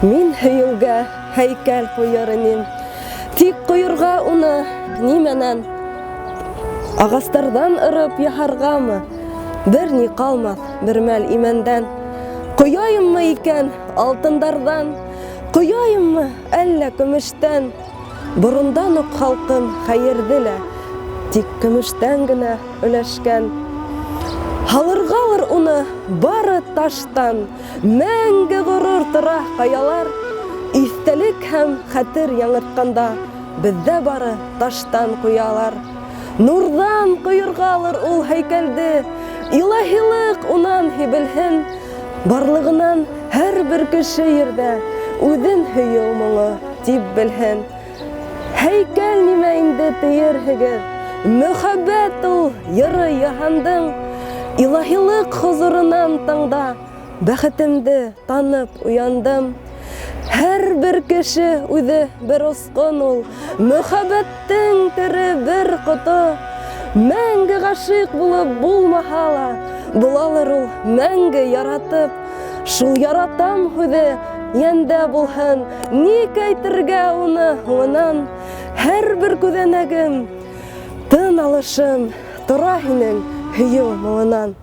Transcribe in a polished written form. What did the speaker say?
Мин һөйөүгә һәйкәл ҡуйыр инем. Тик ҡуйырға уны нимәнән? Ағастарҙан ырып яһарғамы? Бер ни ҡалмаҫ бер мәл имәндән. Ҡояйыммы икән алтындарҙан? Ҡояйыммы әллә көмөштән? Борондан уҡ халҡым хәйерҙе лә, тик көмөштән генә өләшкән. Һалырғалыр уны бары таштан, мәңге ғорур тора ҡаялар. Иҫтәлек һәм хәтер яңыртҡанда, беҙҙә бары таштан ҡуялар. Нурҙан ҡойорғалыр ул һәйкәлде, илаһилыҡ унан һибелһен. Барлығынан һәр бер кеше ерҙә үҙен һөйөү моңо тип белһен. Һәйкәл нимә инде тиерһегеҙ? Мөхәббәт ул йыры яһандың. Илаһилыҡ хозурынан таңда бәхетемде танып уяндым. Һәр бер кеше үҙе бер осҡон ул, мөхәббәттең тере бер ҡото. Мәңге ғашиҡ булып булмаһа ла, булалыр ул мәңге яратып. Шул яратам һүҙе йәндә булһын, ник әйтергә уны һуңынан? Һәр бер күҙәнәгем, тын алышым тора һинең һөйөү моңонан.